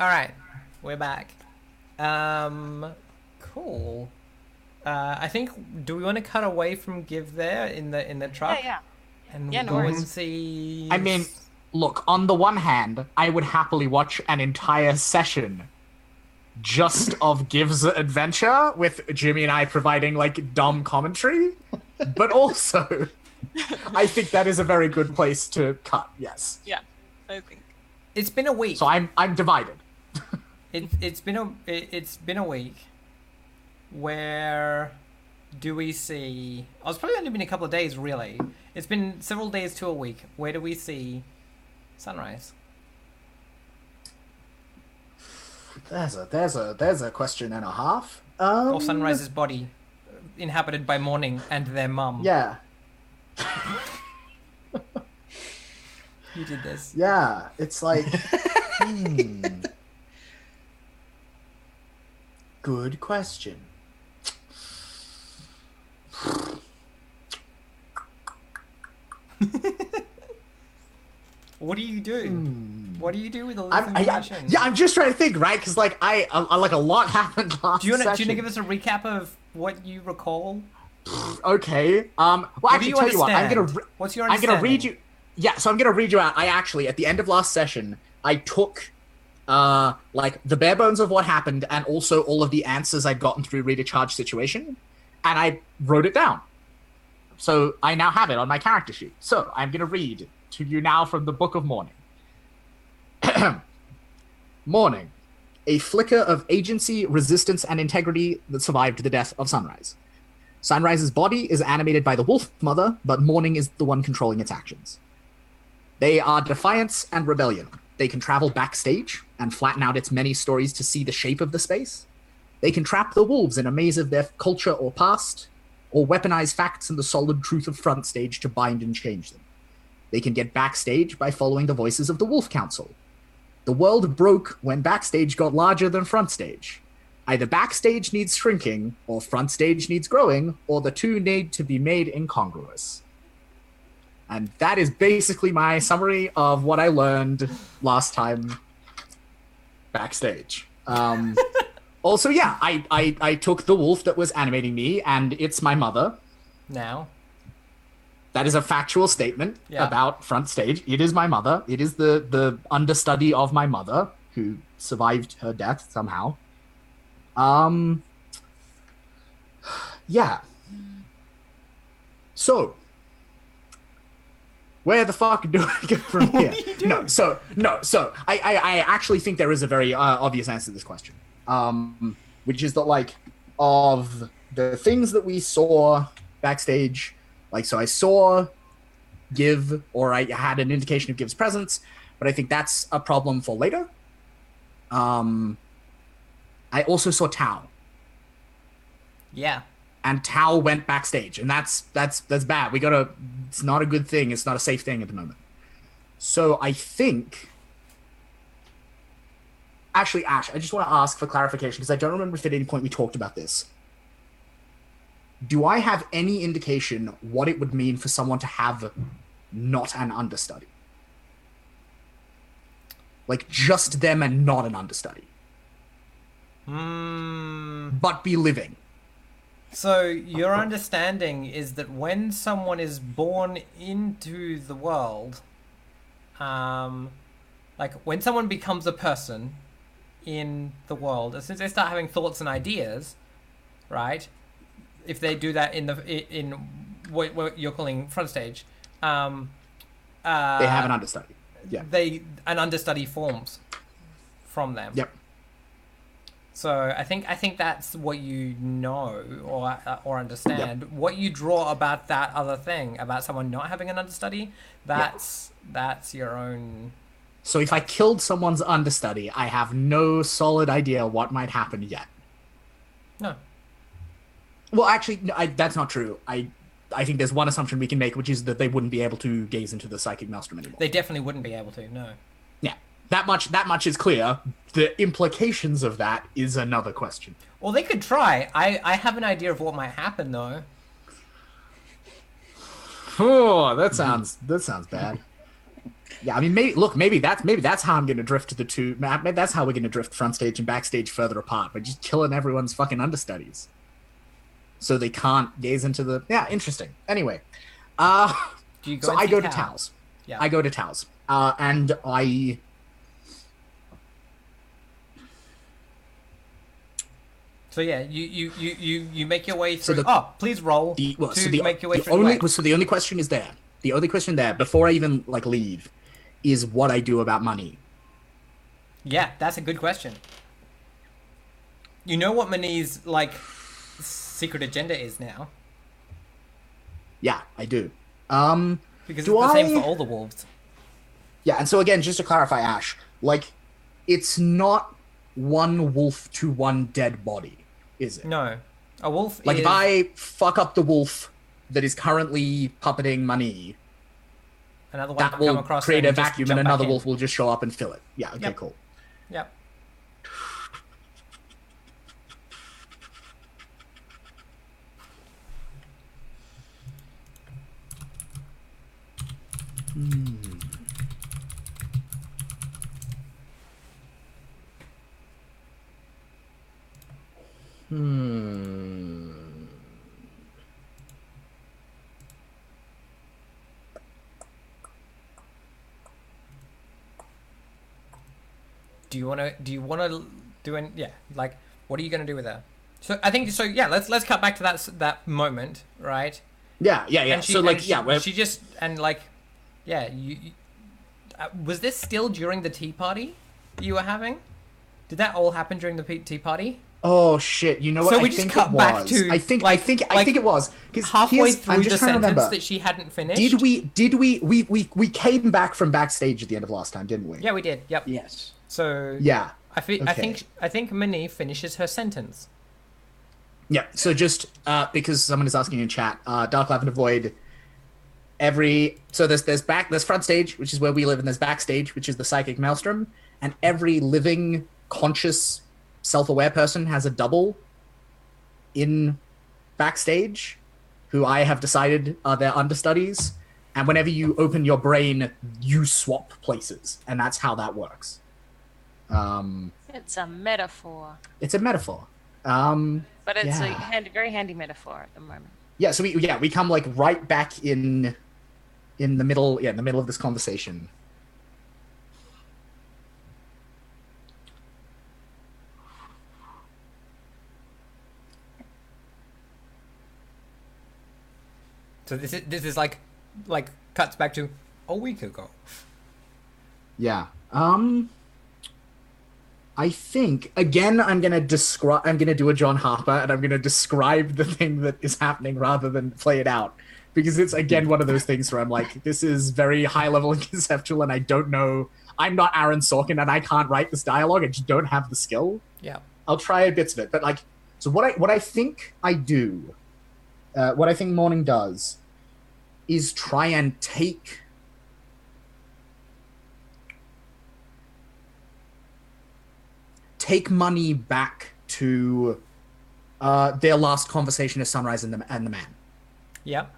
All right, we're back. Cool. I think. Do we want to cut away from Give there in the Yeah, truck yeah. Yeah, and no go worries. and see? I mean, look, on the one hand, I would happily watch an entire session just of Give's adventure with Jimmy and I providing like dumb commentary, but also I think that is a very good place to cut. Yes. Yeah, I think. It's been a week. So I'm divided. It's been a week. Where do we see? Oh, it's probably only been a couple of days, really. It's been several days to a week. Where do we see sunrise? There's a question and a half. Or sunrise's body, inhabited by morning and their mum. Yeah. You did this. Yeah, it's like good question. What do you do? What do you do with all this I'm, I, information? yeah, I'm just trying to think, right? Because like I like a lot happened last Do you want session. to give us a recap of what you recall? Okay. Well, What do actually, you tell you what. understand? What's your I'm understanding? gonna read you. Yeah, so I'm gonna read you out. I actually, at the end of last session, I took like the bare bones of what happened and also all of the answers I'd gotten through read a charge situation, and I wrote it down. So I now have it on my character sheet. So I'm gonna read to you now from the Book of Morning. Morning. A flicker of agency, resistance, and integrity that survived the death of Sunrise. Sunrise's body is animated by the Wolf Mother, but Morning is the one controlling its actions. They are defiance and rebellion. They can travel backstage and flatten out its many stories to see the shape of the space. They can trap the wolves in a maze of their culture or past, or weaponize facts and the solid truth of front stage to bind and change them. They can get backstage by following the voices of the Wolf Council. The world broke when backstage got larger than front stage. Either backstage needs shrinking, or front stage needs growing, or the two need to be made incongruous. And that is basically my summary of what I learned last time backstage. Also, yeah, I took the wolf that was animating me, and it's my mother. Now. That is a factual statement Yeah. about front stage. It is my mother. It is the understudy of my mother who survived her death somehow. Yeah. So, where the fuck do I go from here? So I actually think there is a very obvious answer to this question, which is that like of the things that we saw backstage, like so I saw Give, or I had an indication of Give's presence, but I think that's a problem for later. I also saw Tao. Yeah. And Tao went backstage, and that's bad. It's not a good thing. It's not a safe thing at the moment. So I think, actually, Ash, I just want to ask for clarification because I don't remember if at any point we talked about this. Do I have any indication what it would mean for someone to have not an understudy? Like just them and not an understudy. But be living. So your understanding is that when someone is born into the world, like when someone becomes a person in the world, as soon as they start having thoughts and ideas, right? If they do that in what you're calling front stage, They have an understudy. Yeah. An understudy forms from them. Yep. So I think that's what you know or understand. Yep. What you draw about that other thing, about someone not having an understudy, that's your own. So if I killed someone's understudy, I have no solid idea what might happen yet. No. Well, actually, no, that's not true. I think there's one assumption we can make, which is that they wouldn't be able to gaze into the psychic maelstrom anymore. They definitely wouldn't be able to. No. Yeah, that much is clear. The implications of that is another question. Well, they could try. I have an idea of what might happen though. Oh, that sounds bad. Yeah, I mean, maybe that's how I'm gonna drift the two. Maybe that's how we're gonna drift front stage and backstage further apart by just killing everyone's fucking understudies, so they can't gaze into the. Yeah, interesting. Anyway, uh, Do you go so and I see go to Tao? Taos. Yeah. I go to Taos, and I. So yeah, you make your way So through. Oh, please roll to make your way the through the only way. so the only question is there. The only question there before I even like leave is what I do about money. Yeah, that's a good question. You know what Mani's like secret agenda is now, Yeah, I do. Um, because do it's the same for I? all the wolves. Yeah, and so again, just to clarify, Ash, like, it's not one wolf to one dead body, is it? No, a wolf Like, if is I fuck up the wolf that is currently puppeting money, another one that can come will across create and a just vacuum, and jump back another in. wolf will just show up and fill it. Yeah, okay, Yep. cool. Yep. Hmm. Do you wanna? Do you wanna do an? Yeah. Like, what are you gonna do with her? So I think so. Yeah. Let's cut back to that moment, right? Yeah. And So, like, yeah, she just and like, yeah. Was this still during the tea party you were having? Did that all happen during the tea party? oh shit, you know what? So I we just think it cut back was. to I think it was because halfway through I'm the just trying to sentence remember. that she hadn't finished. Did we came back from backstage at the end of last time, didn't we? Yeah, we did. Yep. Yes. So Yeah. I think Minnie finishes her sentence. Yeah. So just because someone is asking in chat, Dark Lavender Void. There's front stage, which is where we live, and there's backstage, which is the psychic maelstrom, and every living, conscious, self-aware person has a double in backstage, who I have decided are their understudies. And whenever you open your brain, you swap places, and that's how that works. It's a metaphor, It's a metaphor. but it's Yeah. a very handy metaphor at the moment. Yeah, so we come like right back in the middle, in the middle of this conversation. So this is like cuts back to a week ago. Yeah. I think again I'm gonna do a John Harper, and I'm gonna describe the thing that is happening rather than play it out. Because it's again one of those things where I'm like, this is very high level and conceptual, and I don't know. I'm not Aaron Sorkin, and I can't write this dialogue. I just don't have the skill. Yeah. I'll try bits of it, but like, so what I think I do, what I think Morning does, is try and take money back to their last conversation as Sunrise and the man. Yep.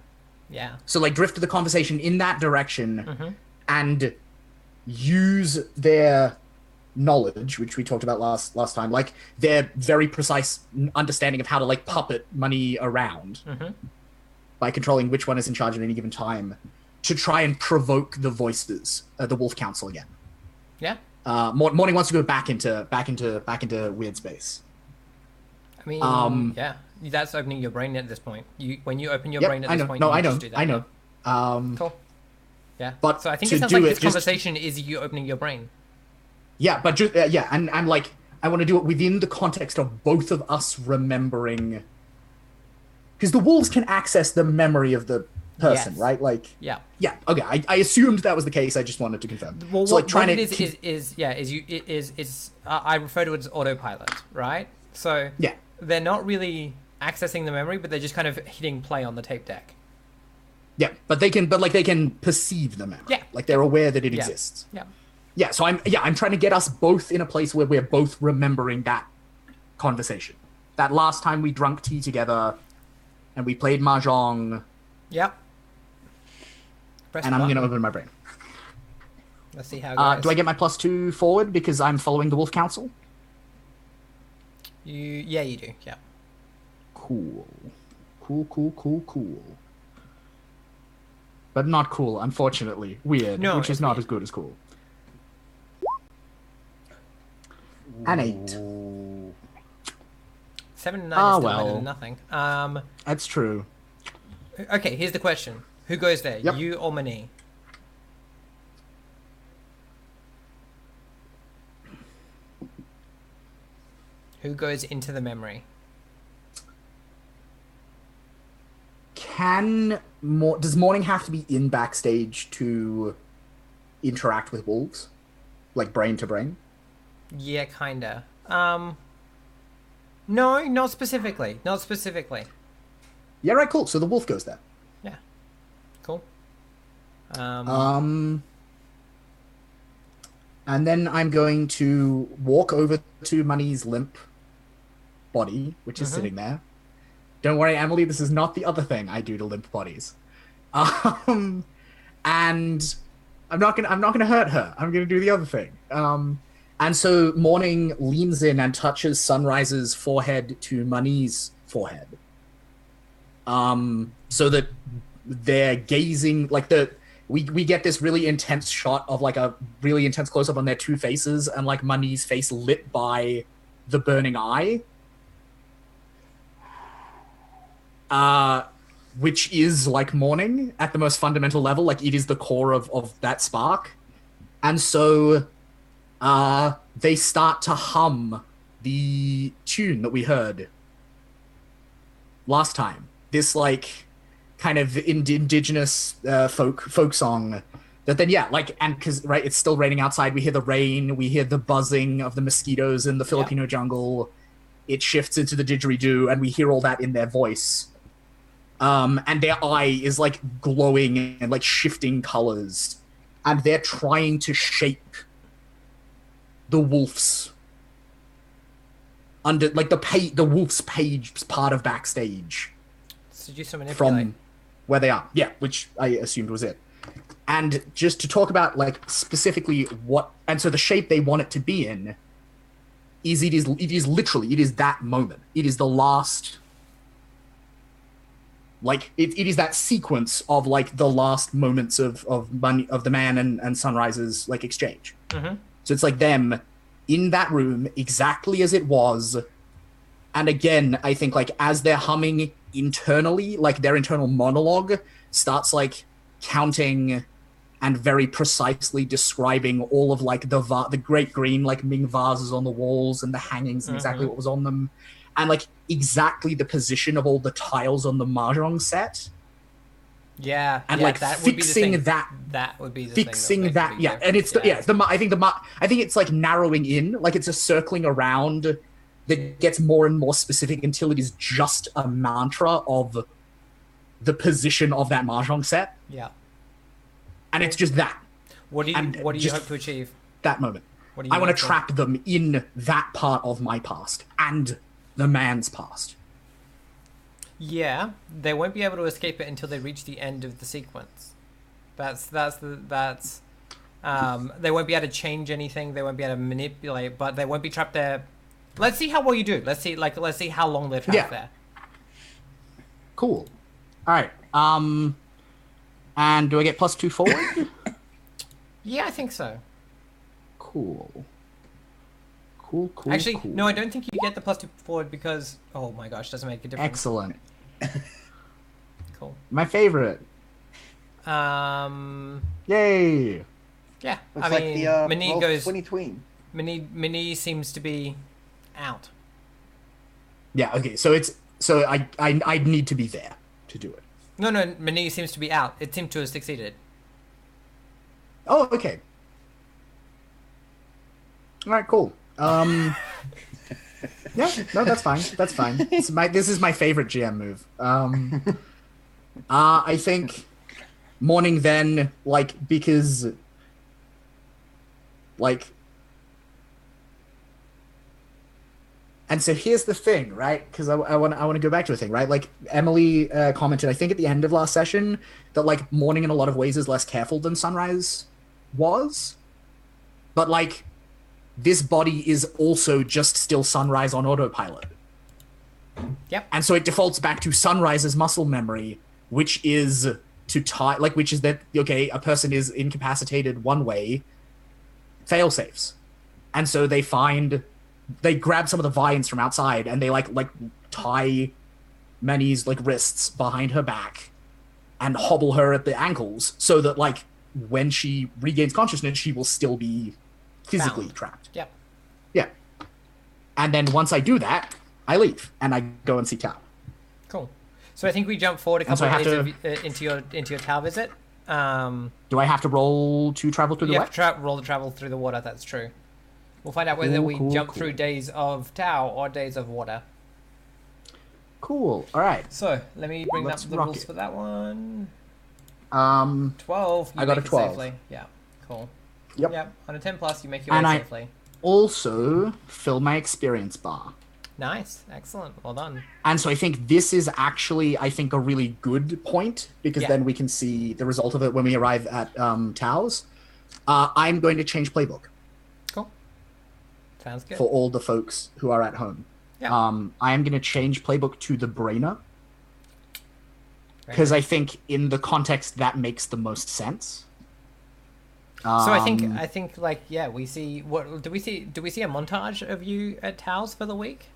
Yeah. So like drift the conversation in that direction, and use their knowledge, which we talked about last time, like their very precise understanding of how to like puppet money around by controlling which one is in charge at any given time, to try and provoke the voices, the Wolf Council again. Yeah. Morning wants to go back into weird space. I mean, yeah, that's opening your brain at this point. When you open your brain at this point, you just do that. I know. Cool. Yeah. But so I think to it sounds do like it, this just- conversation is you opening your brain. Yeah, but just and I'm like, I want to do it within the context of both of us remembering, because the wolves can access the memory of the person, Yes. right? Like, Yeah. yeah, okay. I assumed that was the case. I just wanted to confirm. Well, so like trying what to it is I refer to it as autopilot, right? So yeah, they're not really accessing the memory, but they're just kind of hitting play on the tape deck. yeah, but they can perceive the memory. Yeah. Like they're aware that it Yeah. exists. Yeah. Yeah, so I'm trying to get us both in a place where we're both remembering that conversation. That last time we drank tea together and we played mahjong, Yep. Press and I'm button. going to open my brain. Let's see how it goes. Do I get my +2 forward because I'm following the Wolf Council? Yeah, you do. Yeah. Cool. But not cool, unfortunately. Weird, No, which is it's not weird. as good as cool. An 8. 7 and 9 is still better well. than nothing. That's true. Okay, here's the question. Who goes there? Yep. You or Mani? Who goes into the memory? Does Morning have to be in backstage to interact with wolves? Like brain to brain? Yeah, kinda. No, not specifically. Not specifically. Yeah, right, cool. So the wolf goes there. Yeah. Cool. And then I'm going to walk over to Money's limp body, which is sitting there. Don't worry, Emily, this is not the other thing I do to limp bodies. And I'm not gonna hurt her. I'm gonna do the other thing. And so Morning leans in and touches Sunrise's forehead to Money's forehead. So that they're gazing we get this really intense shot of like a really intense close up on their two faces and like Money's face lit by the burning eye. Which is like Morning at the most fundamental level, like it is the core of that spark. And so they start to hum the tune that we heard last time. This like kind of indigenous folk song that then and because right, it's still raining outside, we hear the rain, we hear the buzzing of the mosquitoes in the Filipino jungle. It shifts into the didgeridoo and we hear all that in their voice. And their eye is like glowing and like shifting colors, and they're trying to shape the wolf's under like the wolf's page part of backstage. Seduce and manipulate. From where they are, which I assumed was it. And just to talk about like specifically so the shape they want it to be in is it is literally that moment. It is the last. Like it is that sequence of like the last moments of the man and Sunrise's like exchange. Mm-hmm. So it's like them in that room exactly as it was. And again, I think like as they're humming internally, like their internal monologue starts like counting and very precisely describing all of like the great green like Ming vases on the walls and the hangings and exactly what was on them. And like exactly the position of all the tiles on the mahjong set. Yeah, and yeah, like that fixing would be the thing. that. That would be the fixing thing that. Yeah, and it's I think it's like narrowing in, like it's a circling around that gets more and more specific until it is just a mantra of the position of that mahjong set. Yeah, and it's just that. What do you hope to achieve? That moment. I want to trap them in that part of my past and the man's past. Yeah, they won't be able to escape it until they reach the end of the sequence. They won't be able to change anything. They won't be able to manipulate, but they won't be trapped there. Let's see how well you do. Let's see how long they're trapped there. Cool. All right. And do I get +2 forward? Yeah, I think so. Cool. Actually, no, I don't think you get the +2 forward because oh my gosh, doesn't make a difference. Excellent. Cool. My favorite. Yay. Yeah, Looks I like mean, the Mani goes. tween. Mani seems to be out. Yeah. Okay. So I need to be there to do it. No, Mani seems to be out. It seemed to have succeeded. Oh, okay. All right, cool. Yeah, no, that's fine. That's fine. This is my favorite GM move. I think Morning then, like, because, like, and so here's the thing, right? Because I want to go back to a thing, right? Like Emily commented, I think at the end of last session that like Morning in a lot of ways is less careful than Sunrise was. but like this body is also just still Sunrise on autopilot. Yep. And so it defaults back to Sunrise's muscle memory, which is to tie, like, which is that, okay, a person is incapacitated one way, fail safes. And so they grab some of the vines from outside and they like tie Manny's like wrists behind her back and hobble her at the ankles so that like when she regains consciousness, she will still be physically trapped. Yep. Yeah. And then once I do that, I leave and I go and see Tao. Cool. So I think we jump forward a couple of days into your Tao visit. Do I have to roll to travel through the wet? You have to roll to travel through the water. That's true. We'll find out whether we jump through days of Tao or days of water. Cool. All right. So let me bring up the rules for that one. 12. I got a 12. Safely. Yeah. Cool. Yep. On a 10 plus, you make your way safely. Also fill my experience bar. Nice. Excellent. Well done. And so I think this is actually, I think, a really good point because then we can see the result of it when we arrive at Tao's. I'm going to change playbook. Cool. Sounds good. For all the folks who are at home. Yeah. I am going to change playbook to the brainer. Because I think in the context that makes the most sense. So I think like we see what do we see a montage of you at Tao's for the week?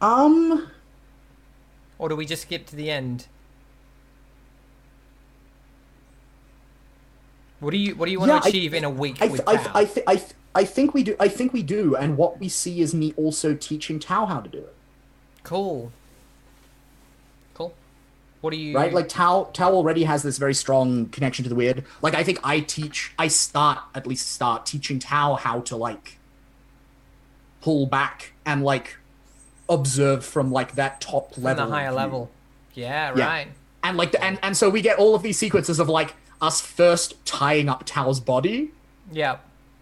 Or do we just skip to the end? What do you want to achieve in a week with Tao? I think we do, and what we see is me also teaching Tao how to do it. Cool. What do you... Right? Like, Tao already has this very strong connection to the weird. Like, I think I start teaching Tao how to, like, pull back and, like, observe from, like, that top level. From the higher level. Yeah, right. And, like, and so we get all of these sequences of, like, us first tying up Tao's body. Yeah.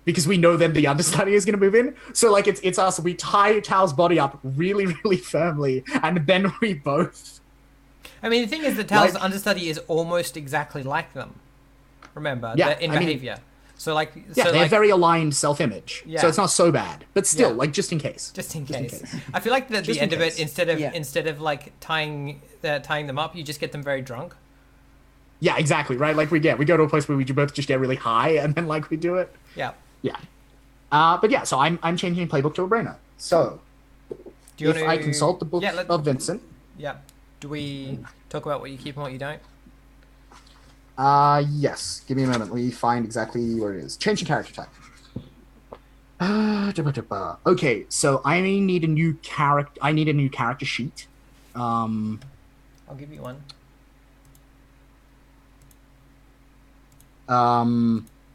Because we know then the understudy is going to move in. So, like, it's us. We tie Tao's body up really, really firmly, and then we both... I mean, the thing is that Tao's understudy is almost exactly like them. Remember, in behavior. So they're very aligned self-image. Yeah. So it's not so bad, but still, like just in case. Just in case. I feel like at the end of it, instead of like tying them up, you just get them very drunk. Yeah, exactly. Right. Like we go to a place where we both just get really high, and then like we do it. Yeah. Yeah. But yeah, so I'm changing playbook to a brainer. So I consult the book of Vincent. Yeah. Do we talk about what you keep and what you don't? Yes. Give me a moment. Let me find exactly where it is. Changing character type. Okay, so I need a new character. I need a new character sheet. I'll give you one.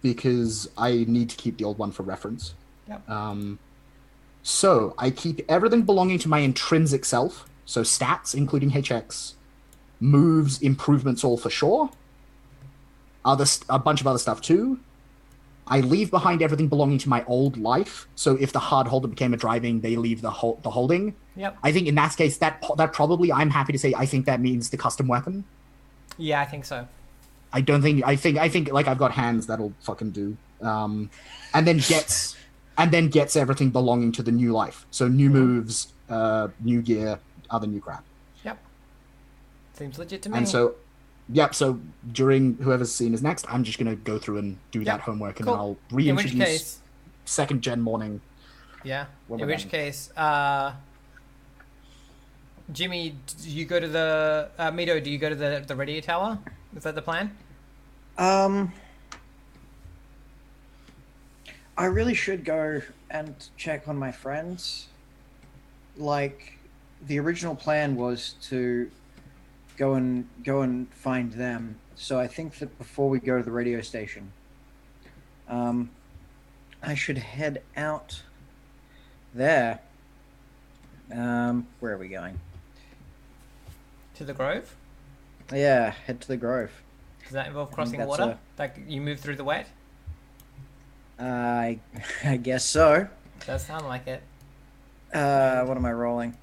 Because I need to keep the old one for reference. Yep. So I keep everything belonging to my intrinsic self. So stats, including HX, moves, improvements, all for sure. A bunch of other stuff too. I leave behind everything belonging to my old life. So if the hard holder became a driving, they leave the holding. Yep. I think in that case, that probably, I'm happy to say, I think that means the custom weapon. Yeah, I think so. I think like I've got hands that'll fucking do. And then gets everything belonging to the new life. So new moves, new gear, other new crap. Yep. Seems legit to me. And so, so during whoever's scene is next, I'm just going to go through and do that homework, and then I'll reintroduce second gen morning. Yeah. In which case, Jimmy, do you go to the... Mito, do you go to the radio tower? Is that the plan? I really should go and check on my friends. Like... The original plan was to go and find them. So I think that before we go to the radio station, I should head out there. Where are we going? To the Grove? Yeah, head to the Grove. Does that involve crossing water? Like you move through the wet? I guess so. Does sound like it. What am I rolling?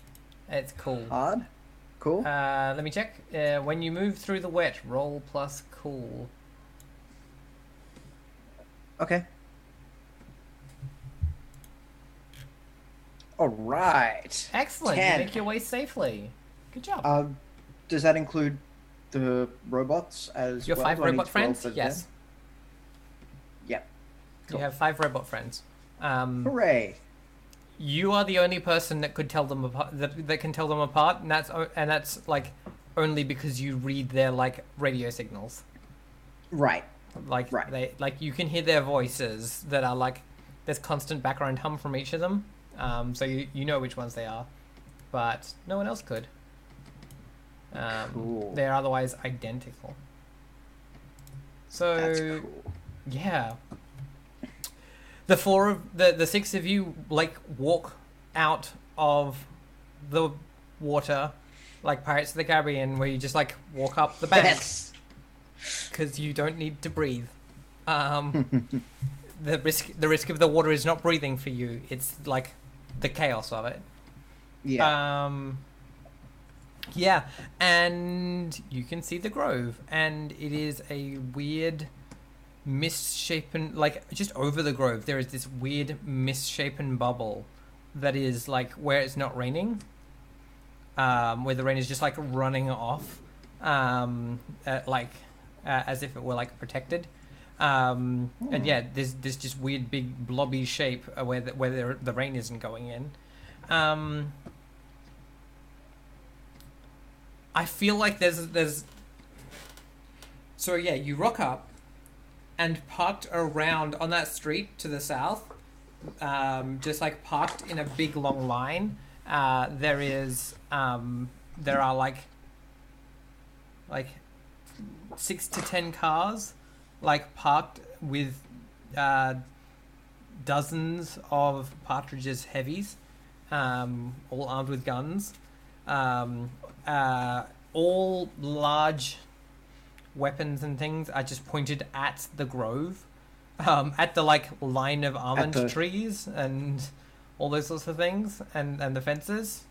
It's cool. Hard? Cool. Let me check. When you move through the wet, roll plus cool. Okay. All right. Excellent. You 10. make your way safely. Good job. Does that include the robots as Your well? 5 Do I need robot to roll friends? for them? Yes. Yep. Cool. You have 5 robot friends. Hooray. You are the only person that could tell them apart. That can tell them apart, and that's like only because you read their like radio signals. Right. Like Right. they like you can hear their voices that are like there's constant background hum from each of them. So you know which ones they are, but no one else could. Cool. They're otherwise identical. So That's cool. yeah. The 6 of you like walk out of the water like Pirates of the Caribbean, where you just like walk up the bank Yes. because you don't need to breathe. The risk of the water is not breathing for you. It's like the chaos of it. Yeah. Yeah, and you can see the grove, and it is a weird misshapen, like just over the grove there is this weird misshapen bubble that is like where it's not raining, where the rain is just like running off, as if it were like protected, and yeah, there's just weird big blobby shape where the rain isn't going in. I feel like there's so yeah, you rock up, and parked around on that street to the south, just like parked in a big long line, there are like 6 to 10 cars, like parked with dozens of Partridge's heavies, all armed with guns, all large weapons and things are just pointed at the grove, at the like line of almond trees and all those sorts of things, and the fences,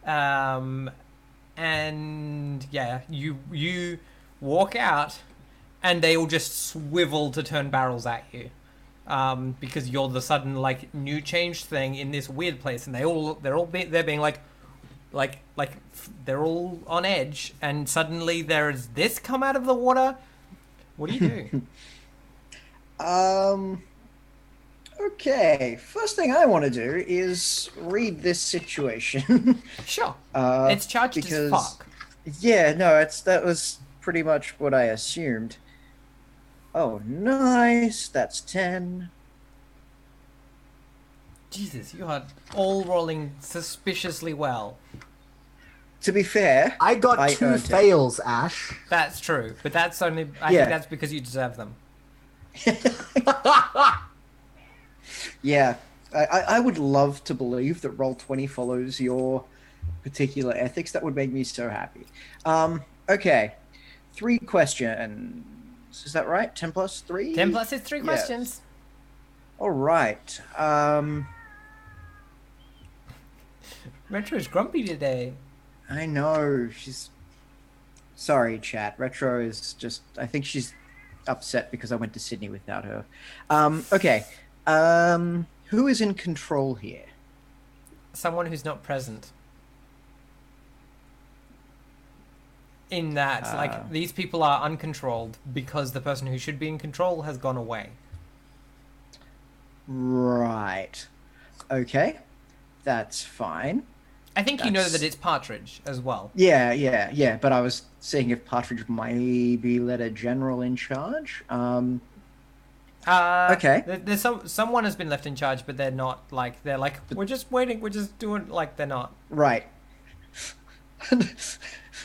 and yeah, you walk out, and they all just swivel to turn barrels at you, because you're the sudden like new change thing in this weird place, and they're being like they're all on edge, and suddenly there's this come out of the water. What do you do? Okay. First thing I want to do is read this situation. Sure. It's charged as fuck. Yeah, no, that was pretty much what I assumed. Oh, nice. That's 10. Jesus, you are all rolling suspiciously well. To be fair, I got 2 fails, Ash. That's true, but that's only. I think that's because you deserve them. Yeah, I would love to believe that Roll20 follows your particular ethics. That would make me so happy. Okay, 3 questions. Is that right? 10 plus 3? 10 plus is 3 questions. All right. Retro's grumpy today. I know. She's... Sorry, chat. Retro is just... I think she's upset because I went to Sydney without her. Okay. Who is in control here? Someone who's not present. In that, like, these people are uncontrolled because the person who should be in control has gone away. Right. Okay. That's fine. I think you know that it's Partridge as well. Yeah. But I was seeing if Partridge might be let a general in charge. Okay. There's someone has been left in charge, but they're not like we're just waiting. We're just doing like they're not. Right.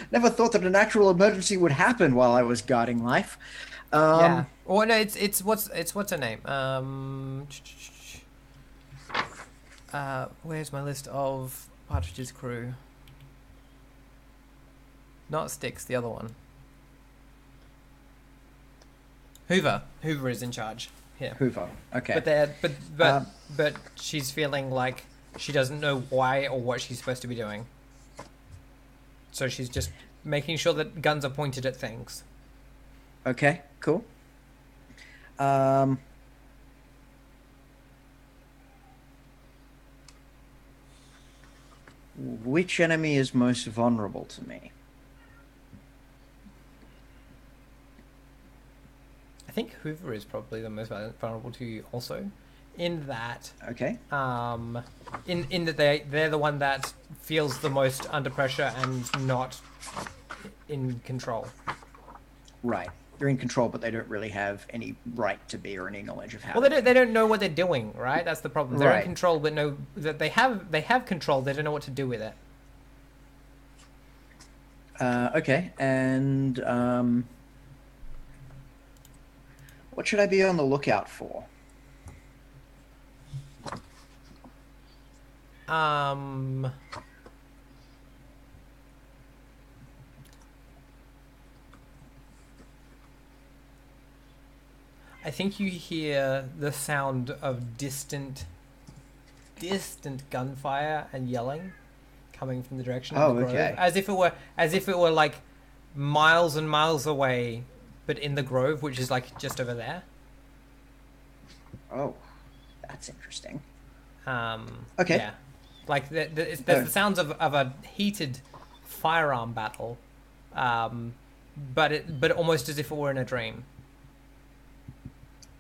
Never thought that a natural emergency would happen while I was guarding life. Yeah. Well, no, it's what's her name? Where's my list of Partridge's crew? Not Styx, the other one. Hoover is in charge here. Hoover. Okay. But she's feeling like she doesn't know why or what she's supposed to be doing. So she's just making sure that guns are pointed at things. Okay, cool. which enemy is most vulnerable to me? I think Hoover is probably the most vulnerable to you also, in that Okay. in that they're the one that feels the most under pressure and not in control. Right. They're in control, but they don't really have any right to be or any knowledge of how. Well, they don't know what they're doing, right? That's the problem. They're in Right. control, but know that they have control. They don't know what to do with it. Okay. And what should I be on the lookout for? I think you hear the sound of distant gunfire and yelling coming from the direction of the grove, Okay. as if it were like miles and miles away, but in the grove, which is like just over there. Oh, that's interesting. Okay. Yeah, like there's the sounds of a heated firearm battle, but almost as if it were in a dream.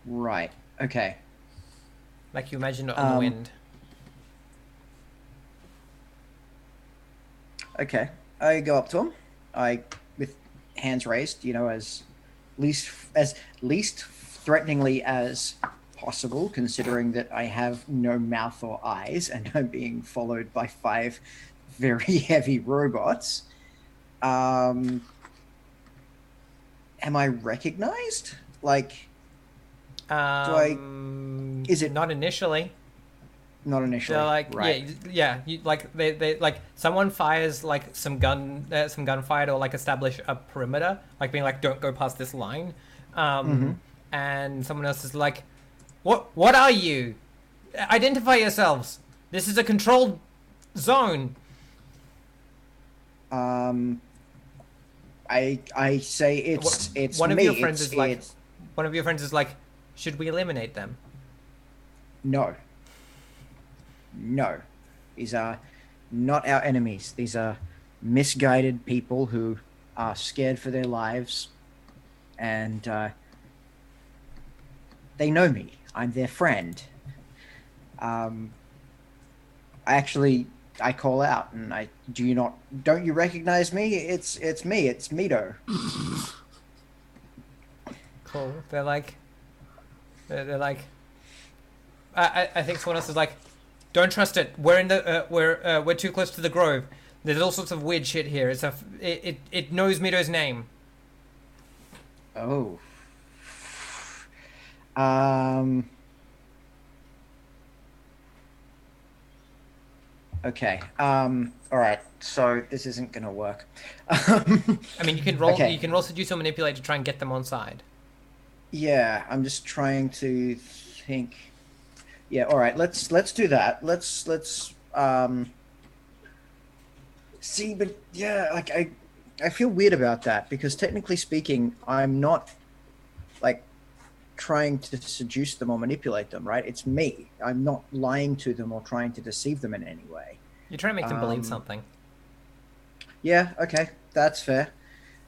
Right. Okay. Like you imagine it on the wind. Okay. I go up to him. With hands raised, as least threateningly as possible, considering that I have no mouth or eyes and I'm being followed by 5 very heavy robots. Am I recognized? Like, is it not initially? Not initially. They're like, right. yeah. They like someone fires like some gunfire to like establish a perimeter, like being like, don't go past this line. And someone else is like, what are you? Identify yourselves. This is a controlled zone. I say it's one me. Of your friends is like, one of your friends is like, should we eliminate them? No. These are not our enemies. These are misguided people who are scared for their lives, and they know me. I'm their friend. I call out and don't you recognize me? It's me. It's Mito. Cool. They're like I think someone else is like, don't trust it. We're in the we're too close to the grove. There's all sorts of weird shit here. It knows Mito's name. Oh. Okay. All right. So this isn't gonna work. I mean, you can roll. Okay. You can roll seduce or manipulate to try and get them on side. Yeah, I'm just trying to think. Yeah. All right. Let's do that. Let's see. But yeah, like I feel weird about that because technically speaking, I'm not like trying to seduce them or manipulate them, right? It's me. I'm not lying to them or trying to deceive them in any way. You're trying to make them believe something. Yeah, okay. That's fair.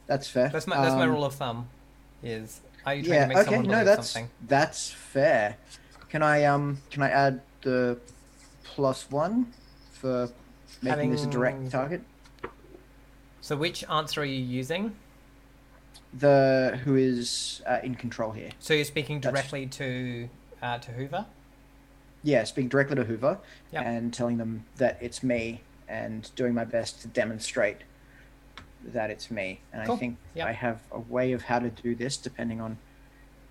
That's my rule of thumb. Are you trying to make someone believe something? That's fair. Can I add the +1 for making this a direct target? So which answer are you using? Who is in control here. So you're speaking directly to Hoover? Yeah, speaking directly to Hoover. Yep. And telling them that it's me and doing my best to demonstrate that it's me. And cool. I think Yep. I have a way of how to do this depending on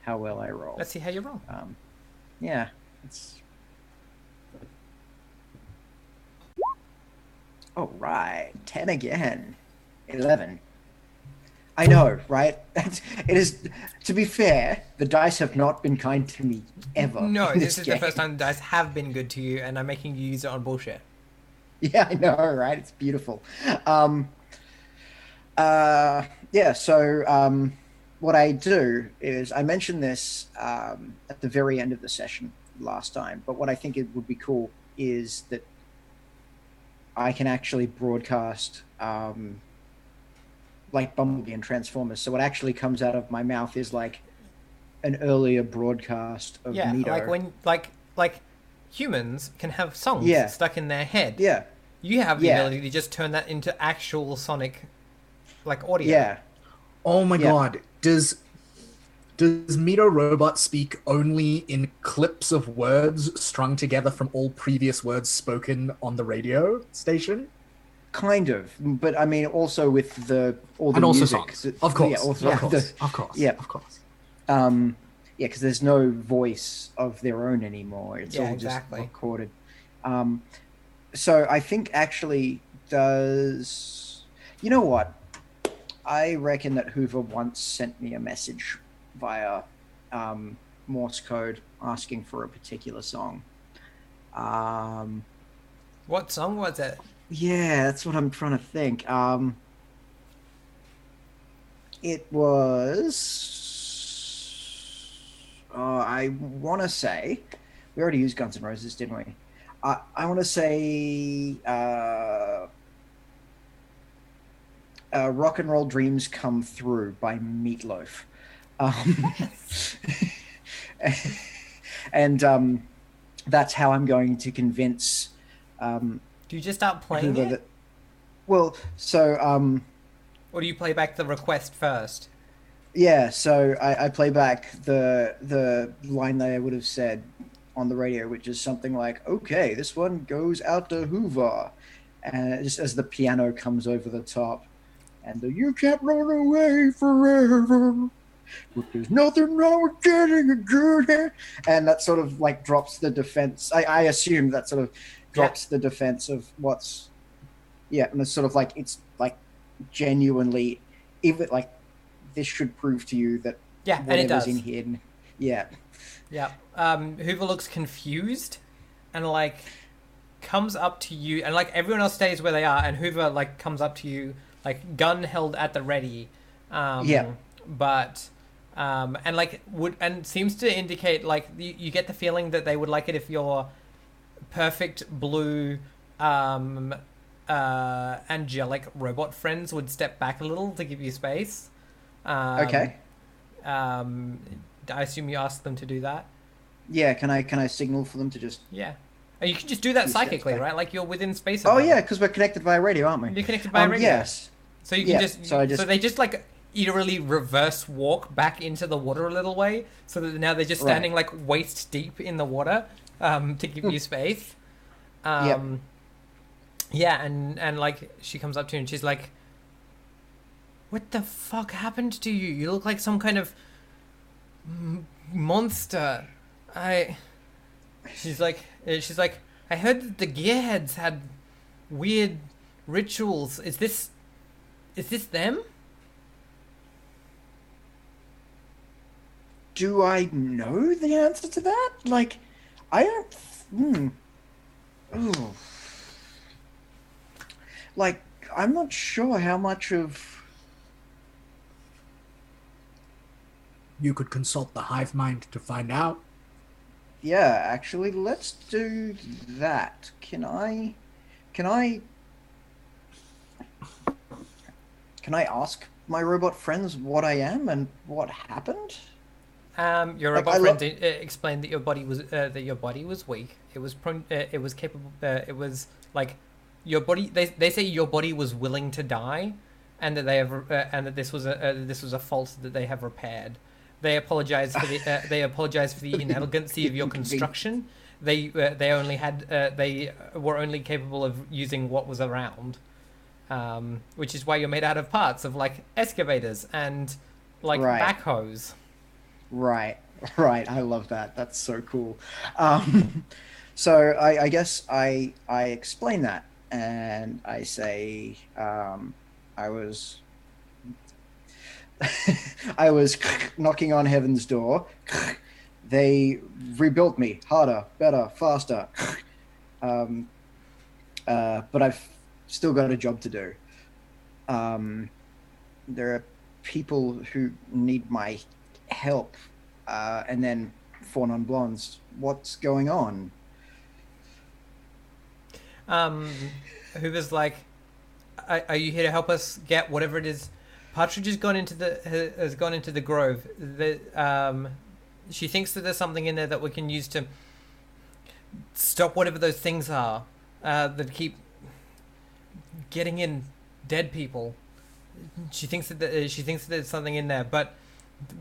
how well I roll. Let's see how you roll. Yeah. It's... Oh, right. 10 again. 11. I know, right? It is. To be fair, the dice have not been kind to me ever. No, this is game. the first time the dice have been good to you, and I'm making you use it on bullshit. Yeah, I know, right? It's beautiful. Yeah. So, what I do is I mentioned this at the very end of the session last time, but what I think it would be cool is that I can actually broadcast like Bumblebee and Transformers. So what actually comes out of my mouth is like an earlier broadcast of Yeah, like Mito. when like humans can have songs Yeah, stuck in their head. yeah, You have the yeah, ability to just turn that into actual sonic like audio. yeah, Oh my yeah. god. Does Mito Robot speak only in clips of words strung together from all previous words spoken on the radio station? Kind of, but I mean, also with all the And also music. songs. Of Yeah, course. also Of Yeah. course. Of course. yeah, Of course. yeah, because there's no voice of their own anymore. It's Yeah, all just exactly. recorded. Um, so I think actually does. You know what? I reckon that Hoover once sent me a message via Morse code asking for a particular song. Um, What song was it? yeah, that's what I'm trying to think. It was. I want to say. We already used Guns N' Roses, didn't we? I want to say. Rock and Roll Dreams Come Through by Meatloaf. Um, and that's how I'm going to convince Do you just start playing Hoover it? that. Well, so Or do you play back the request first? yeah, so I play back the line that I would have said on the radio, which is something like, "Okay, this one goes out to Hoover," and just as the piano comes over the top, and the "You can't run away forever, but there's nothing wrong with getting a good hand," and that sort of like drops the defense. I assume that sort of Yeah. drops the defense of what's yeah, and it's sort of like it's like genuinely even like this should prove to you that Yeah, and it whatever's in does. here, yeah, Yeah. Hoover looks confused and like comes up to you, and like everyone else stays where they are, and Hoover like comes up to you, like gun held at the ready, yeah, but and like would and seems to indicate like you get the feeling that they would like it if your perfect blue angelic robot friends would step back a little to give you space. Um, okay, um, I assume you asked them to do that. yeah. Can I signal for them to just Yeah. And you can just do that two steps psychically, back? right? Like you're within space of Oh them. yeah, because we're connected via radio, aren't we? You're connected by radio. Yes, So you can yeah. just So I just so they just like eerily reverse walk back into the water a little way, so that now they're just standing right. like waist deep in the water, to give you space. Yep. Um, yeah, and like she comes up to you and she's like, "What the fuck happened to you? You look like some kind of monster." I. She's like, I heard that the gearheads had weird rituals. Is this them? Do I know the answer to that? Like, I don't. Ooh. Like, I'm not sure how much of. You could consult the hive mind to find out. Yeah, actually, let's do that. Can I can I ask my robot friends what I am and what happened? Your Like, robot friend explained that your body was weak. It was it was capable. It was like your body. They say your body was willing to die, and that and that this was a fault that they have repaired. They apologize for the inelegancy of your construction. They only had they were only capable of using what was around, which is why you're made out of parts of like excavators and like Right. backhoes. Right, right. I love that. That's so cool. Um, so I guess I explain that and I say I was I was knocking on heaven's door. They rebuilt me harder, better, faster. Um, but I've still got a job to do. There are people who need my help. And then Four Non Blondes. What's going on? Hoover's like, are you here to help us get whatever it is? Partridge has gone into the grove. She thinks that there's something in there that we can use to stop whatever those things are that keep getting in dead people. She thinks that there's something in there, but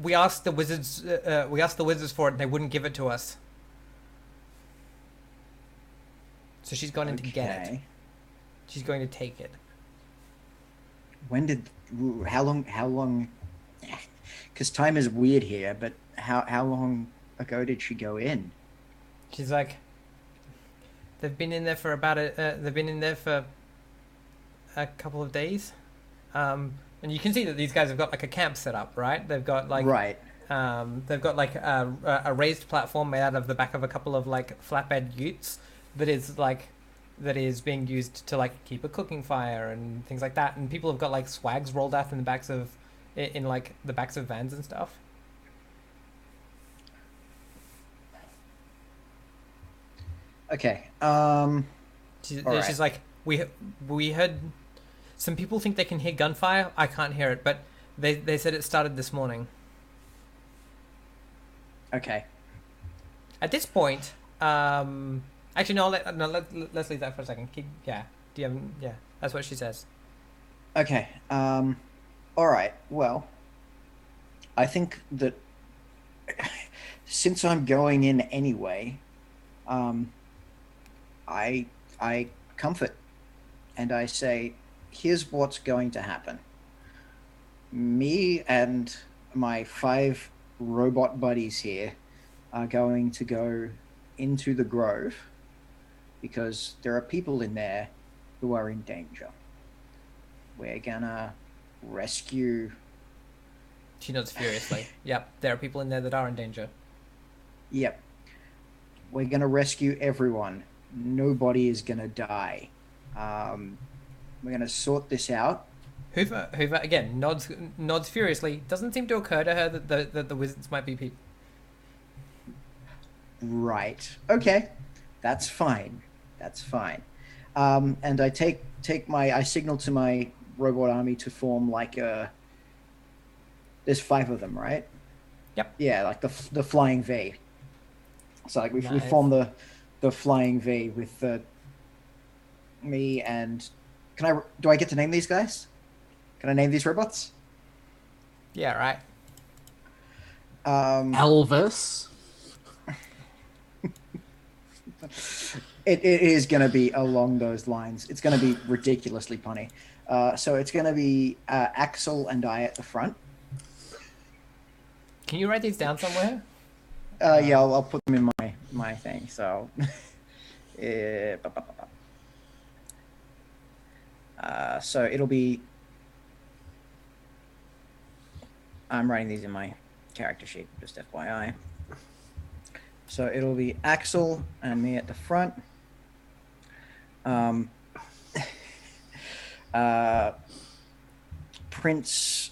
we asked the wizards. We asked the wizards for it, and they wouldn't give it to us. So she's gone in to get it. She's going to take it. How long? Because time is weird here, but how long ago did she go in? She's like, they've been in there for they've been in there for a couple of days. And you can see that these guys have got like a camp set up, right? They've got like they've got like a raised platform made out of the back of a couple of like flatbed utes that is being used to like keep a cooking fire and things like that. And people have got like swags rolled out in the backs of vans and stuff. Okay. She's like, we heard some people think they can hear gunfire. I can't hear it, but they said it started this morning. Okay. At this point, actually no, let's leave that for a second. Yeah, that's what she says. Okay. All right. Well, I think that since I'm going in anyway, I comfort and I say, here's what's going to happen. Me and my 5 robot buddies here are going to go into the grove because there are people in there who are in danger. We're gonna rescue... She nods furiously. Yep, there are people in there that are in danger. Yep. We're gonna rescue everyone. Nobody is gonna die. We're gonna sort this out. Hoover again nods furiously. Doesn't seem to occur to her that the wizards might be people. Right. Okay. That's fine. And I I signal to my robot army to form like there's 5 of them, right? Yep. Yeah, like the flying V. So like we form the flying V with me and do I get to name these guys? Can I name these robots? Yeah, right. Elvis. It is going to be along those lines. It's going to be ridiculously punny. So it's going to be Axel and I at the front. Can you write these down somewhere? Yeah, I'll put them in my thing. So, so it'll be. I'm writing these in my character sheet, just FYI. So it'll be Axel and me at the front. Prince.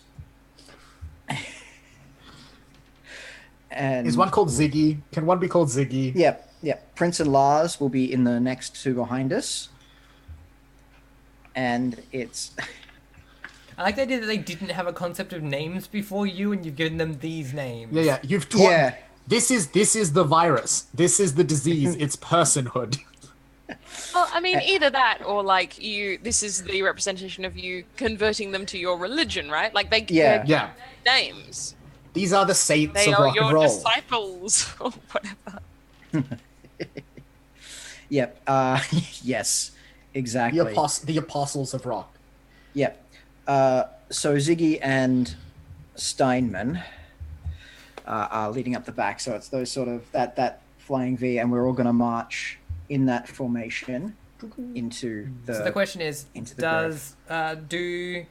And is one called Ziggy? Can one be called Ziggy? Yep. Prince and Lars will be in the next 2 behind us. And it's... I like the idea that they didn't have a concept of names before you, and you've given them these names. Yeah. You've taught... Yeah. This is the virus. This is the disease. It's personhood. Well, I mean, either that or like this is the representation of you converting them to your religion, right? Like they're names. These are the saints they of rock and roll. They are your disciples or whatever. Yep. Yes, exactly. The apostles of rock. Yep. So Ziggy and Steinman are leading up the back. So it's those sort of that flying V, and we're all going to march in that formation into the... So the question is, do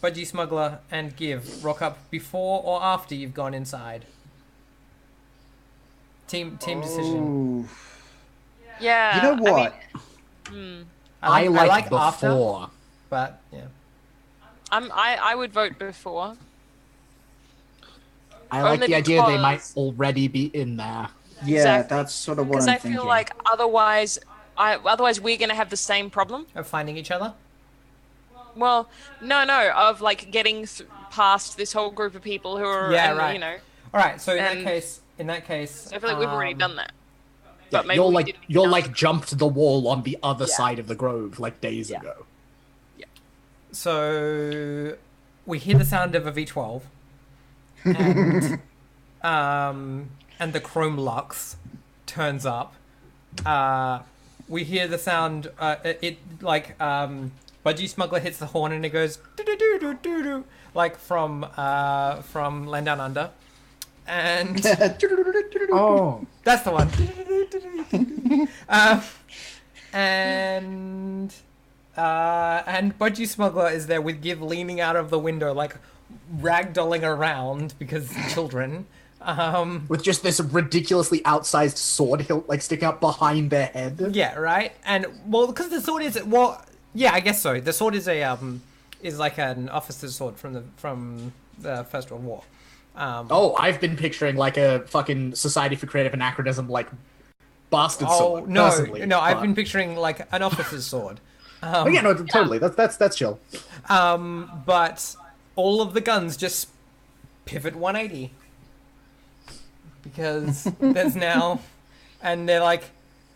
Budgie Smuggler and Give rock up before or after you've gone inside? Team decision. Yeah. You know what? I like before. After, but yeah. I would vote before. I like the idea they might already be in there. Yeah, exactly. That's sort of what I'm thinking. Because I feel like otherwise otherwise we're gonna have the same problem of finding each other. Well, no, of like getting past this whole group of people who are, right. you know. All right, so in that case, so I feel like we've already done that. Yeah, but maybe you're like jumped the wall on the other side of the grove like days ago. Yeah. So we hear the sound of a V12, and and the Chrome Lux turns up. We hear the sound. Budgie Smuggler hits the horn and it goes do like from Land Down Under, and Oh, that's the one. And Budgie Smuggler is there with Giv leaning out of the window, like ragdolling around because children. With just this ridiculously outsized sword hilt like sticking up behind their head. Yeah, right. And well, because the sword is yeah, I guess so. The sword is is like an officer's sword from the First World War. I've been picturing like a fucking Society for Creative Anachronism like bastard sword. No, personally, I've been picturing like an officer's sword. Yeah, no, totally. That's chill. But all of the guns just pivot 180 because there's now, and they're like,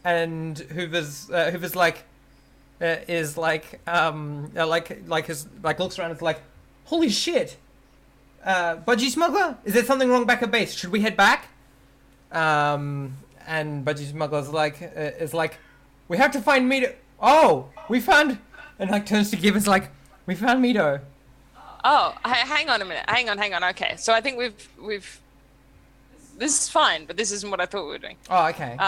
and Hoover's like. Is like looks around and is like, holy shit, Budgie Smuggler, is there something wrong back at base? Should we head back? And Budgie Smuggler's like, we have to find Mito. Oh, we found, and like turns to Giv and is like, we found Mito. Oh, hang on a minute. Hang on. Okay, so I think we've. This is fine, but this isn't what I thought we were doing. Oh, okay.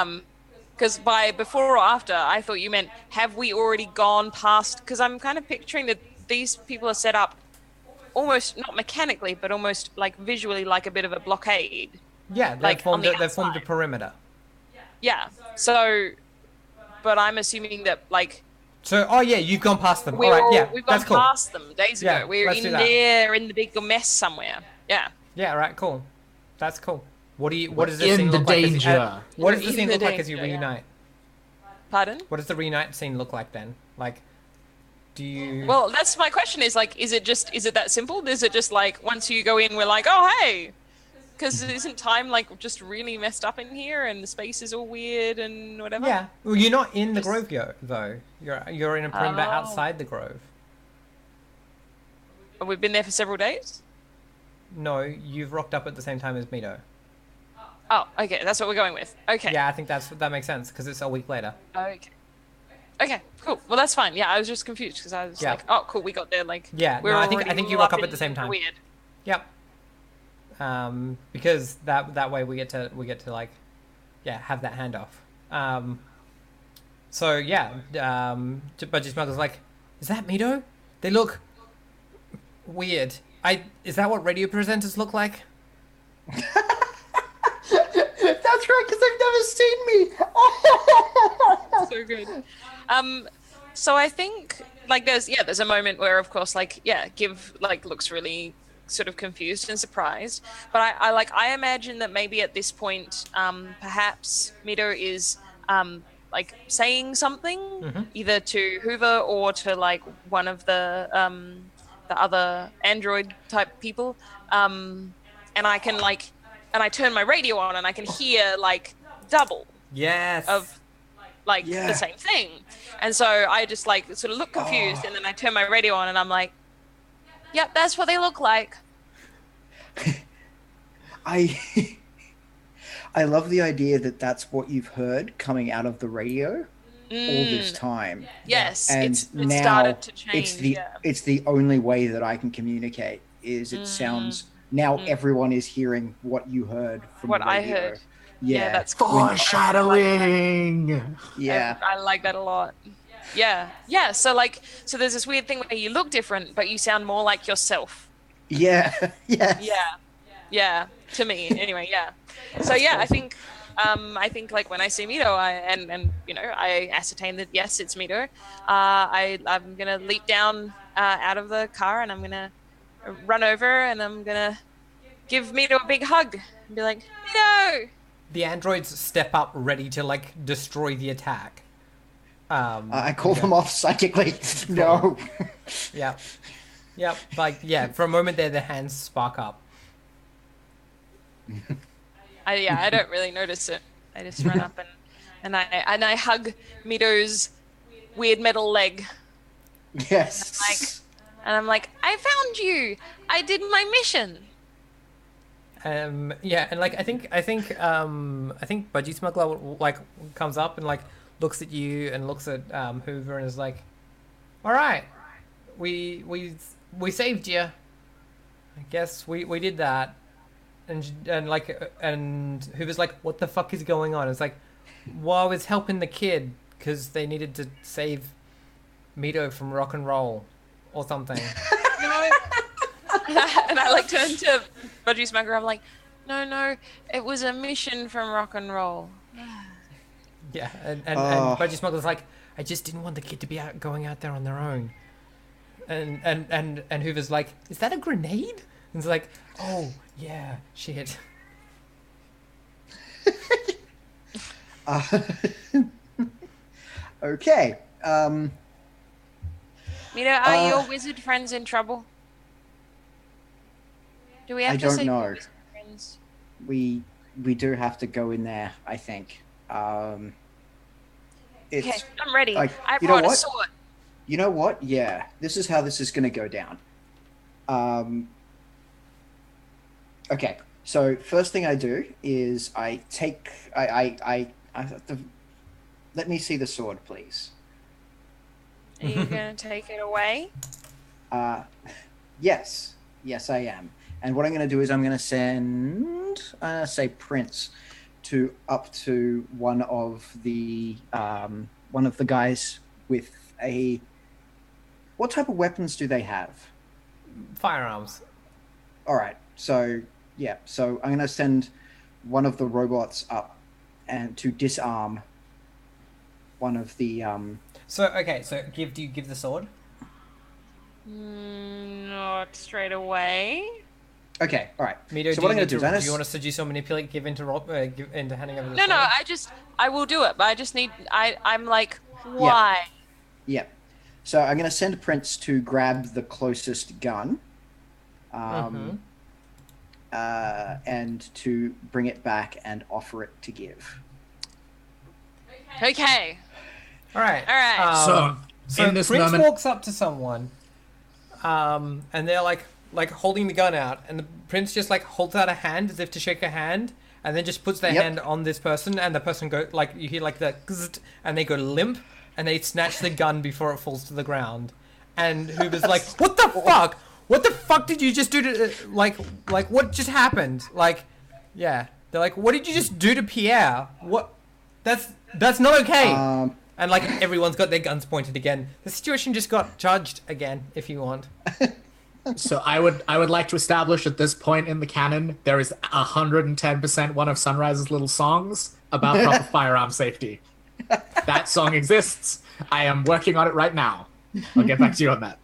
Because by before or after, I thought you meant, have we already gone past? Because I'm kind of picturing that these people are set up almost, not mechanically, but almost like visually like a bit of a blockade. Yeah, they've formed a perimeter. Yeah, so, but I'm assuming that like... So, oh yeah, you've gone past them. All right, yeah, we've gone past them days ago. We're in there in the big mess somewhere. Yeah. Yeah, right, cool. That's cool. What does this scene look like? What does the scene look like as you reunite? Pardon? What does the reunite scene look like then? Like, do you? Well, that's my question. Is like, is it that simple? Is it just like once you go in, we're like, oh hey, because isn't time like just really messed up in here and the space is all weird and whatever? Yeah. Well, you're not in the grove though. You're in a perimeter outside the grove. We've been there for several days. No, you've rocked up at the same time as Mito. Oh, okay, that's what we're going with. Okay. Yeah, I think that makes sense because it's a week later. Okay, cool. Well, that's fine. Yeah, I was just confused because I was like, oh, cool, we got there. Like, yeah, no, I think you rock up at the same time. Weird. Yep. Because that way we get to like, yeah, have that handoff. So yeah, Budgie Smuggler's like, is that Mito? They look weird. Is that what radio presenters look like? That's right, because they've never seen me. So good. So I think like there's a moment where of course like Giv like looks really sort of confused and surprised, but I imagine that maybe at this point perhaps Mito is like saying something either to Hoover or to like one of the other android type people, and I can like. And I turn my radio on and I can hear like double of like the same thing. And so I just like sort of look confused and then I turn my radio on and I'm like, yep, that's what they look like. I love the idea that that's what you've heard coming out of the radio all this time. Yes, and it now started to change. It's the only way that I can communicate is it sounds... Now everyone is hearing what you heard from what the radio. I heard. Yeah, that's cool. Foreshadowing. Yeah, I like that a lot. Yeah. So there's this weird thing where you look different, but you sound more like yourself. Yeah. Yeah. To me, anyway. Yeah. So yeah, awesome. I think like when I see Mito, I ascertain that yes, it's Mito. I'm gonna leap down out of the car and I'm gonna run over and I'm gonna give Mito a big hug and be like, Mito! The androids step up ready to like destroy the attack. I call yeah. them off psychically. No. Yep. Yep. Like, yeah, for a moment there, the hands spark up. I don't really notice it. I just run up and I hug Mito's weird metal leg. Yes. And I'm like, I found you. I did my mission. Yeah, and like I think Budgie Smuggler like comes up and like looks at you and looks at Hoover and is like, "All right, we saved you. I guess we did that." And Hoover's like, "What the fuck is going on?" It's like, "Well, I was helping the kid because they needed to save Mito from rock and roll or something." No. And I like turn to Budgie Smuggler. I'm like, no, it was a mission from rock and roll. Yeah, and Budgie Smuggler's like, "I just didn't want the kid to be going out there on their own." And Hoover's like, "Is that a grenade?" And it's like, "Oh yeah, shit." Okay. Mito, are your wizard friends in trouble? Do we have I to don't say know. wizard friends? We do have to go in there, I think. It's Okay, I'm ready. like, I you know brought a what? sword. You know what? Yeah, this is how this is going to go down. Okay, so first thing I do is I have to, let me see the sword, please. Are you gonna take it away? Yes, I am. And what I'm going to do is I'm going to send, say, Prince up to one of the guys with a. What type of weapons do they have? Firearms. All right. So yeah. So I'm going to send one of the robots up and to disarm one of the. So okay, so do you give the sword? Not straight away. Okay. All right. Mito, So what I'm going to do is do you want to seduce or manipulate? Give into into handing over the No, sword? I will do it, but I just need. I'm like, why? Yeah. So I'm going to send Prince to grab the closest gun, and to bring it back and offer it to give. Okay. All right. All right. So in this Prince moment, walks up to someone, and they're like holding the gun out, and the Prince just like holds out a hand as if to shake a hand, and then just puts their hand on this person, and the person go like you hear like the zzzt, and they go limp, and they snatch the gun before it falls to the ground, and Hoover's like, "What the fuck? What the fuck did you just do to like what just happened?" Like, yeah, they're like, "What did you just do to Pierre? What? That's not okay." And like everyone's got their guns pointed again. The situation just got judged again, if you want. So I would like to establish at this point in the canon there is 110% one of Sunrise's little songs about proper firearm safety. That song exists. I am working on it right now. I'll get back to you on that.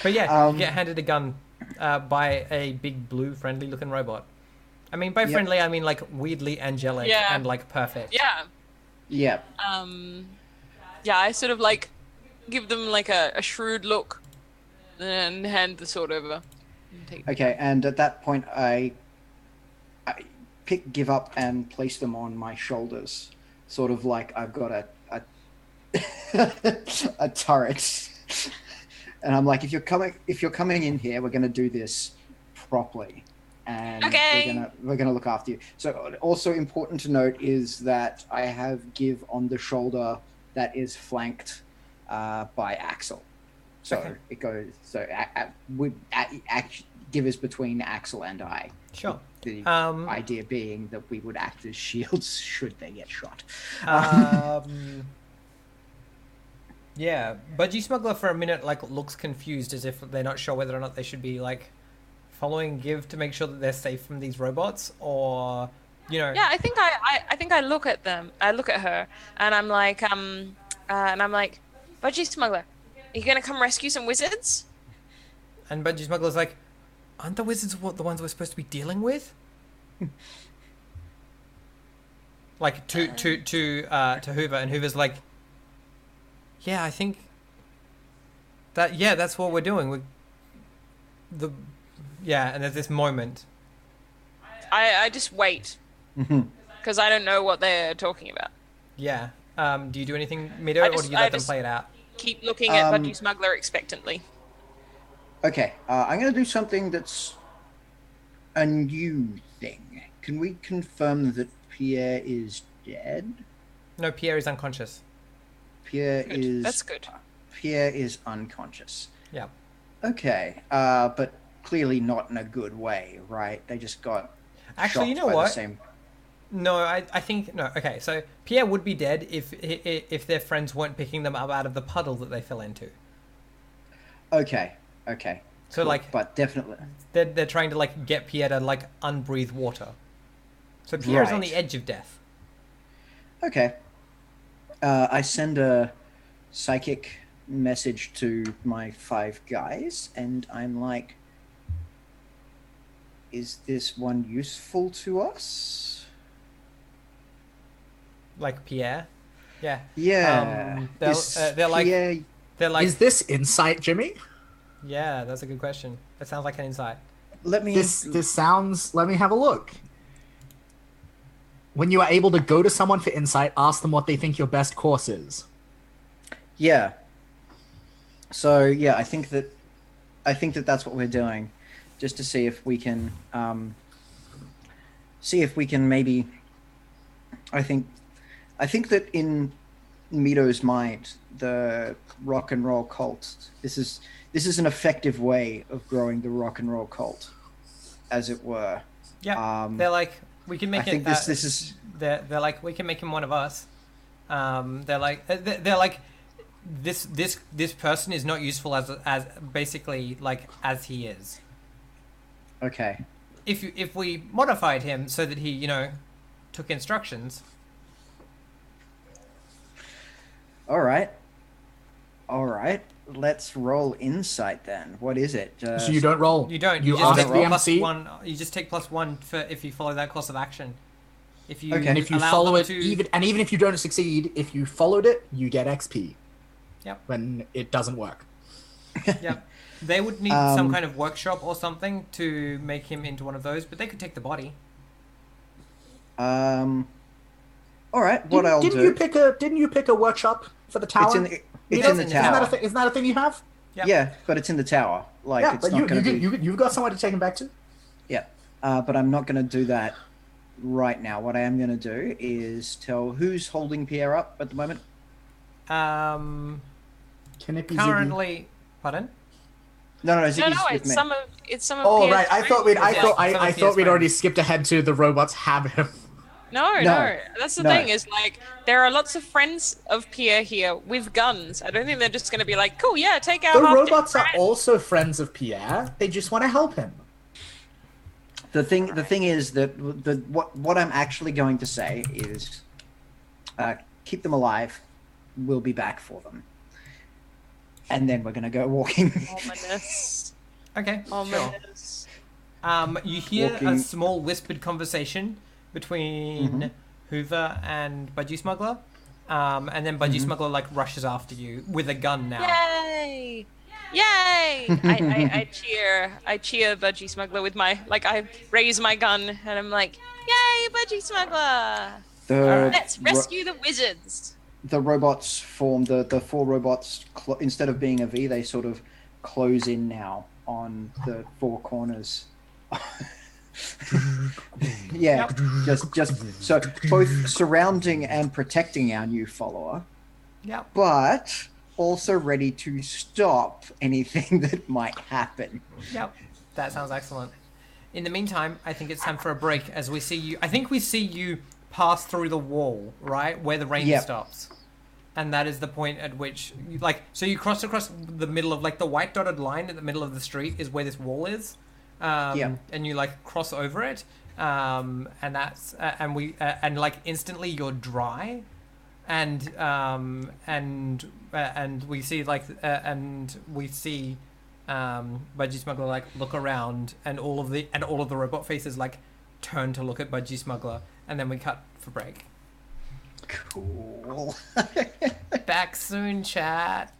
But yeah, you get handed a gun by a big blue friendly looking robot. I mean, by friendly I mean like weirdly angelic and like perfect. Yeah. Yeah. Yeah, I sort of like give them like a shrewd look and hand the sword over. Okay, and at that point, I give up and place them on my shoulders, sort of like I've got a a turret, and I'm like, if you're coming in here, we're gonna do this properly, and we're gonna look after you. So also important to note is that I have give on the shoulder that is flanked by Axel. So it goes. So give is between Axel and I. Sure. The idea being that we would act as shields should they get shot. Yeah, Budgie Smuggler for a minute like looks confused as if they're not sure whether or not they should be like following Give to make sure that they're safe from these robots, or Yeah, I think I look at them. I look at her, and I'm like, Budgie Smuggler, are you gonna come rescue some wizards? And Budgie Smuggler's like, aren't the wizards the ones we're supposed to be dealing with? Like to Hoover, and Hoover's like, yeah, I think that's what we're doing. And there's this moment. I just wait because I don't know what they're talking about. Yeah. Do you do anything, Mido, or do you let them play it out? Keep looking at Budgie Smuggler expectantly. Okay, I'm going to do something that's a new thing. Can we confirm that Pierre is dead? No, Pierre is unconscious. That's good. Pierre is unconscious. Yeah. Okay, but clearly not in a good way, right? They just got Actually, you know by what? The same... No, I think no. Okay, so Pierre would be dead if their friends weren't picking them up out of the puddle that they fell into. Okay. So cool. like, but definitely they're trying to like get Pierre to like unbreathe water. So Pierre is on the edge of death. Okay. I send a psychic message to my 5 guys, and I'm like, is this one useful to us? Like Pierre? Yeah. Yeah. They're like, is this insight, Jimmy? Yeah, that's a good question. That sounds like an insight. This sounds... Let me have a look. When you are able to go to someone for insight, ask them what they think your best course is. Yeah. So yeah, I think that that's what we're doing, just to see if we can maybe. I think that in Mito's mind, the rock and roll cult. This is an effective way of growing the rock and roll cult, as it were. Yeah. They're like, we can make I think this is. They're like, we can make him one of us. They're like this person is not useful as basically like as he is. Okay. If we modified him so that he took instructions. All right. Let's roll insight then. What is it? So you don't roll. You don't. You just ask take the MC. +1. You just take +1 for if you follow that course of action. If you and if you follow it, even if you don't succeed, if you followed it, you get XP. Yep. When it doesn't work. Yep. They would need some kind of workshop or something to make him into one of those, but they could take the body. All right. Didn't you pick a workshop for the tower? It's in the tower. Isn't that a thing you have? Yep. Yeah, but it's in the tower. Like, yeah, it's but not going to be... you've got somewhere to take him back to. Yeah, but I'm not going to do that right now. What I am going to do is tell who's holding Pierre up at the moment. Can it be currently? Ziggy? Pardon? No, Ziggy's with me. It's some of. Oh Pierre's right, I thought we'd already friends. skipped ahead to the robots have him. No. That's the thing is like there are lots of friends of Pierre here with guns. I don't think they're just going to be like, cool, yeah, take out. The robots are also friends of Pierre. They just want to help him. The thing is that what I'm actually going to say is, keep them alive. We'll be back for them, and then we're going to go walking. Ominous. Okay. Ominous. Sure. You hear Walking. a small whispered conversation between Hoover and Budgie Smuggler, and then Budgie Smuggler like rushes after you with a gun now. Yay! I cheer Budgie Smuggler with my I raise my gun and I'm like, yay, Budgie Smuggler! Let's rescue the wizards. The robots form the 4 robots instead of being a V, they sort of close in now on the 4 corners. Yeah, just so both surrounding and protecting our new follower. Yeah. But also ready to stop anything that might happen. Yep. That sounds excellent. In the meantime, I think it's time for a break as we see you. I think we see you pass through the wall, right, where the rain stops. And that is the point at which, so you cross across the middle of, the white dotted line in the middle of the street is where this wall is. And you, cross over it. And that's, and instantly you're dry. And we see, Budgie Smuggler, look around and all of the robot faces, turn to look at Budgie Smuggler. And then we cut for break. Cool. Back soon, chat.